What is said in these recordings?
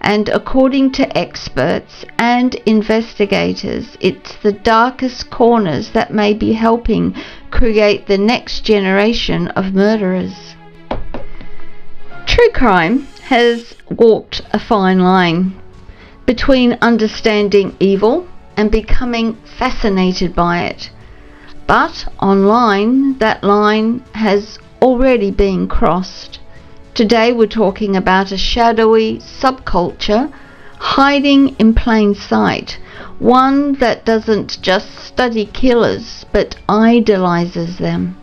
And according to experts and investigators, it's the darkest corners that may be helping create the next generation of murderers. True crime has walked a fine line between understanding evil and becoming fascinated by it. But online, that line has already been crossed. Today we're talking about a shadowy subculture hiding in plain sight, one that doesn't just study killers but idolises them.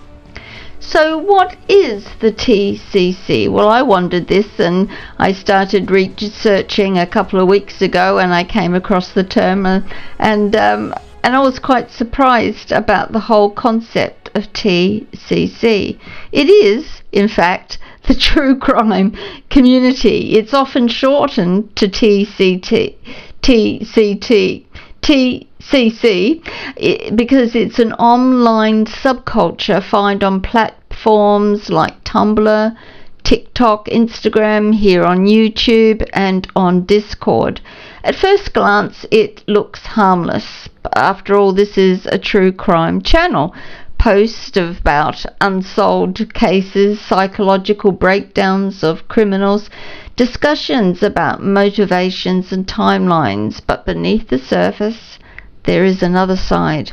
So what is the TCC? Well, I wondered this, and I started researching a couple of weeks ago, and I came across the term, and I was quite surprised about the whole concept of TCC. It is, in fact, the true crime community. It's often shortened to TCC, because it's an online subculture found on platforms like Tumblr, TikTok, Instagram, here on YouTube, and on Discord. At first glance, it looks harmless. After all, this is a true crime channel. Posts about unsolved cases, psychological breakdowns of criminals, discussions about motivations and timelines. But beneath the surface, there is another side.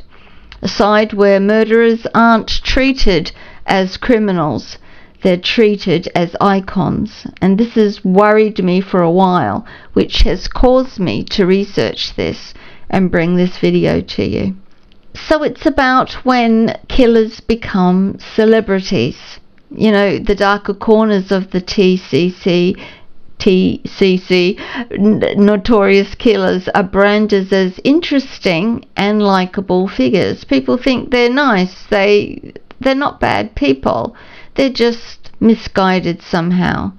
A side where murderers aren't treated as criminals. They're treated as icons. And this has worried me for a while, which has caused me to research this and bring this video to you. So it's about when killers become celebrities. You know, the darker corners of the TCC, notorious killers, are branded as interesting and likable figures. People think they're nice. They're not bad people. They're just misguided somehow.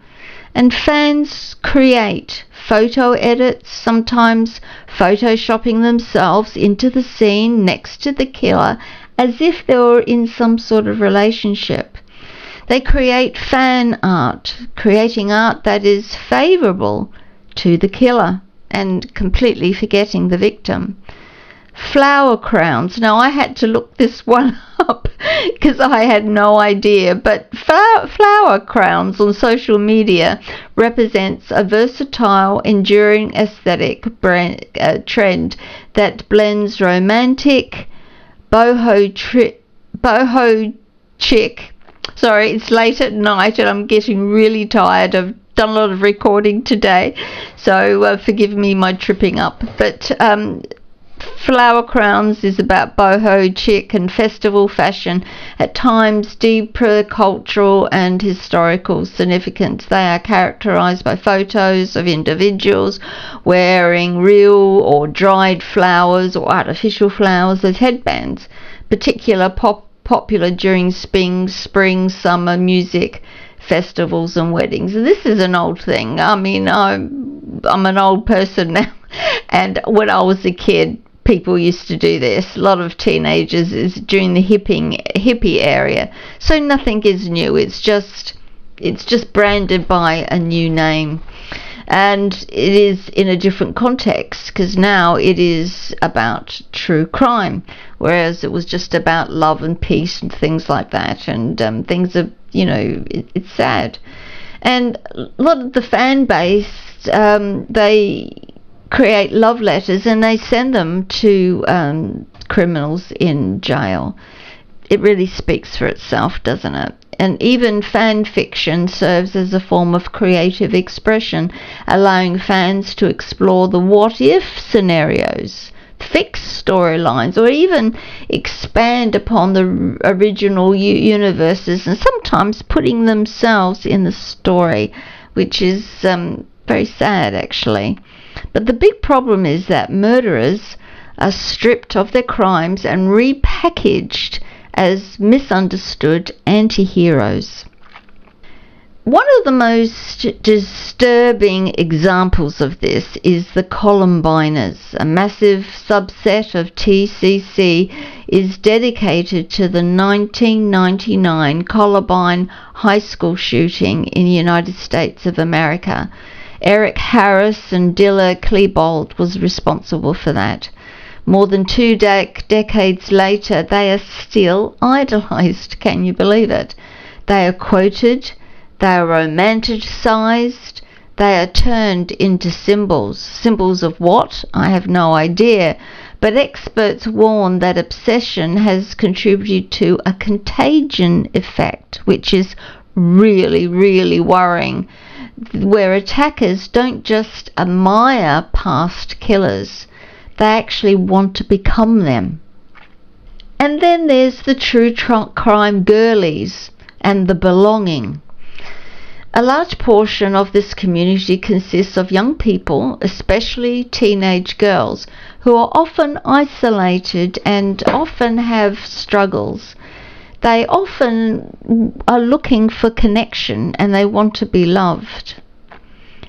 And fans create photo edits, sometimes photoshopping themselves into the scene next to the killer as if they were in some sort of relationship. They create fan art, creating art that is favourable to the killer and completely forgetting the victim. Flower crowns. Now, I had to look this one up because I had no idea, but flower crowns on social media represents a versatile, enduring aesthetic trend that blends romantic, boho chic. Sorry, it's late at night and I'm getting really tired. I've done a lot of recording today, so forgive me my tripping up. But flower crowns is about boho chic and festival fashion, at times deeper cultural and historical significance. They are characterized by photos of individuals wearing real or dried flowers or artificial flowers as headbands, popular during spring, summer music festivals and weddings. And this is an old thing. I mean, I'm an old person now, and when I was a kid, people used to do this. A lot of teenagers is during the hippie area. So nothing is new. It's just branded by a new name. And it is in a different context, because now it is about true crime, whereas it was just about love and peace and things like that. And things are, it's sad. And a lot of the fan base, they create love letters and they send them to criminals in jail. It really speaks for itself, doesn't it? And even fan fiction serves as a form of creative expression, allowing fans to explore the what-if scenarios, fix storylines, or even expand upon the original universes, and sometimes putting themselves in the story, which is very sad, actually. But the big problem is that murderers are stripped of their crimes and repackaged as misunderstood anti-heroes. One of the most disturbing examples of this is the Columbiners. A massive subset of TCC is dedicated to the 1999 Columbine high school shooting in the United States of America. Eric Harris and Dilla Klebold was responsible for that. More than 2 decades later, they are still idolised. Can you believe it? They are quoted, they are romanticised, they are turned into symbols. Symbols of what? I have no idea. But experts warn that obsession has contributed to a contagion effect, which is really, really worrying, where attackers don't just admire past killers, they actually want to become them. And then there's the true crime girlies and the belonging. A large portion of this community consists of young people, especially teenage girls, who are often isolated and often have struggles. They often are looking for connection and they want to be loved.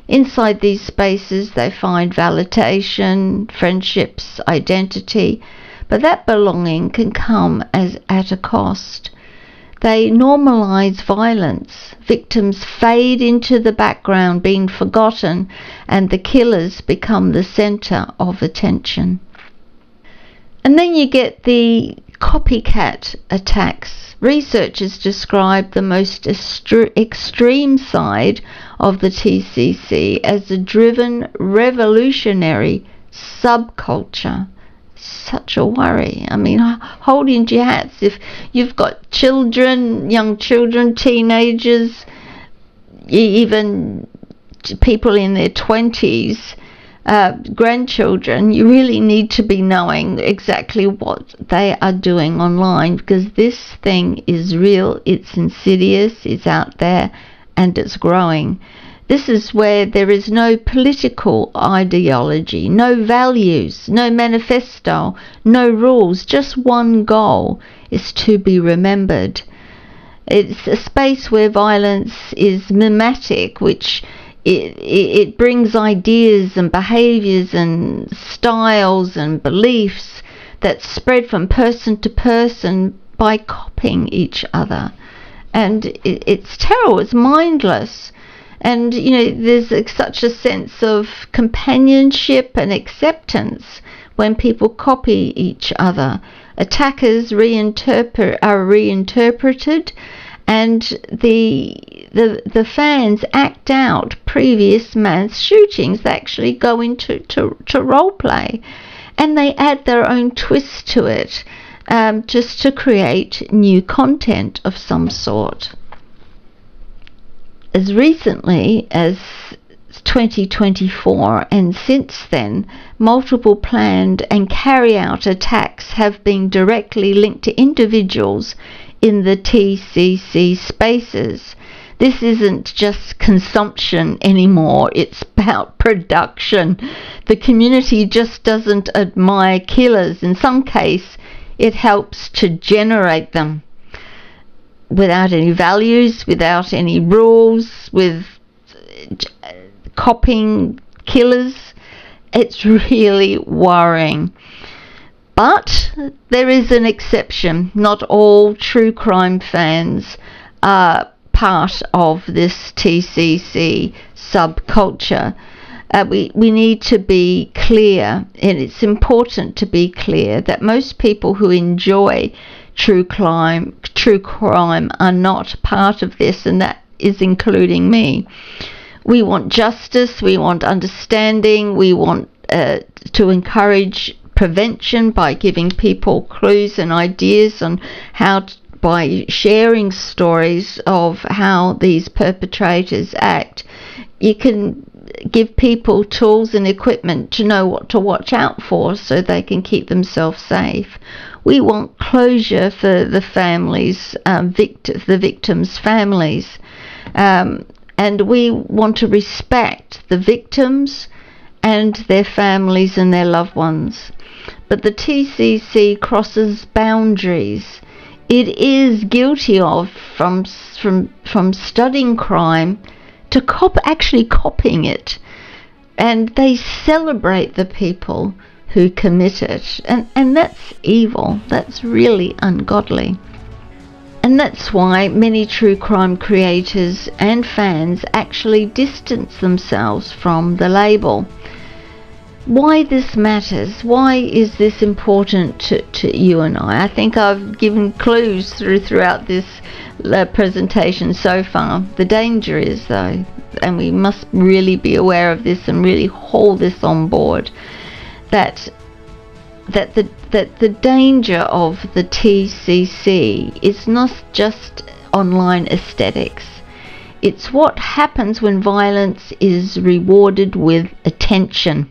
Inside these spaces they find validation, friendships, identity, but that belonging can come at a cost. They normalise violence. Victims fade into the background, being forgotten, and the killers become the centre of attention. And then you get the copycat attacks. Researchers describe the most extreme side of the TCC as a driven, revolutionary subculture. Such a worry. I mean, hold into your hats. If you've got children, young children, teenagers, even people in their 20s, grandchildren, you really need to be knowing exactly what they are doing online, because this thing is real, it's insidious, it's out there, and it's growing. This is where there is no political ideology, no values, no manifesto, no rules, just one goal is to be remembered. It's a space where violence is mimetic, which it brings ideas and behaviours and styles and beliefs that spread from person to person by copying each other. And it's terrible, it's mindless. And, there's such a sense of companionship and acceptance when people copy each other. Attackers are reinterpreted, and the fans act out previous mass shootings. They actually go into role play, and they add their own twist to it, just to create new content of some sort. As recently as 2024 and since then, multiple planned and carry out attacks have been directly linked to individuals in the TCC spaces. This isn't just consumption anymore, it's about production. The community just doesn't admire killers. In some case, it helps to generate them. Without any values, without any rules, with copying killers. It's really worrying. But there is an exception. Not all true crime fans are part of this TCC subculture. We need to be clear, and it's important to be clear, that most people who enjoy true crime are not part of this, and that is including me. We want justice, we want understanding, we want to encourage prevention by giving people clues and ideas on how by sharing stories of how these perpetrators act. You can give people tools and equipment to know what to watch out for so they can keep themselves safe. We want closure for the families, the victims' families, and we want to respect the victims and their families and their loved ones. But the TCC crosses boundaries. It is guilty of from studying crime to actually copying it, and they celebrate the people who commit it, and that's evil. That's really ungodly. And that's why many true crime creators and fans actually distance themselves from the label. Why this matters, why is this important to you and I? I think I've given clues throughout this presentation so far. The danger is, though, and we must really be aware of this and really hold this on board, that the danger of the TCC is not just online aesthetics. It's what happens when violence is rewarded with attention,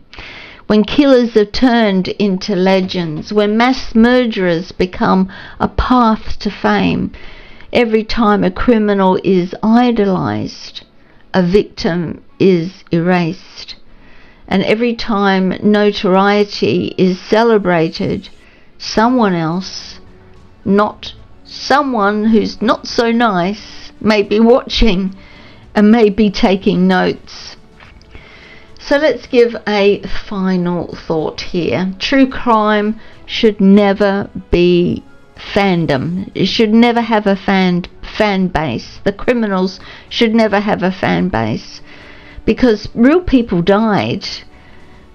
when killers are turned into legends, when mass murderers become a path to fame. Every time a criminal is idolized, a victim is erased. And every time notoriety is celebrated, someone else, not someone who's not so nice, may be watching and may be taking notes. So let's give a final thought here. True crime should never be fandom. It should never have a fan base. The criminals should never have a fan base. Because real people died,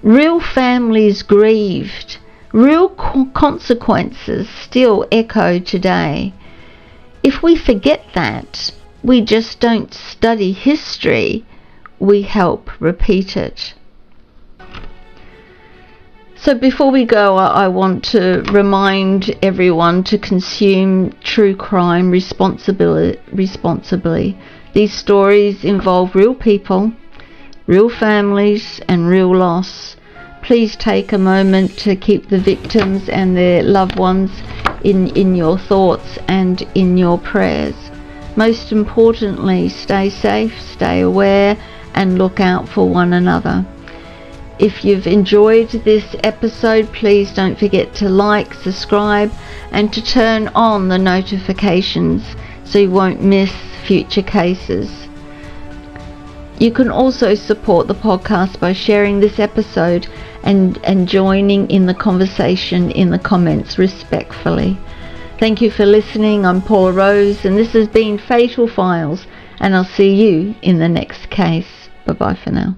real families grieved, real consequences still echo today. If we forget that, we just don't study history, we help repeat it. So before we go, I want to remind everyone to consume true crime responsibly. These stories involve real people, real families and real loss. Please take a moment to keep the victims and their loved ones in your thoughts and in your prayers. Most importantly, stay safe, stay aware, and look out for one another. If you've enjoyed this episode, please don't forget to like, subscribe, and to turn on the notifications so you won't miss future cases. You can also support the podcast by sharing this episode and joining in the conversation in the comments respectfully. Thank you for listening. I'm Paula Rose, and this has been Fatal Files, and I'll see you in the next case. Bye bye for now.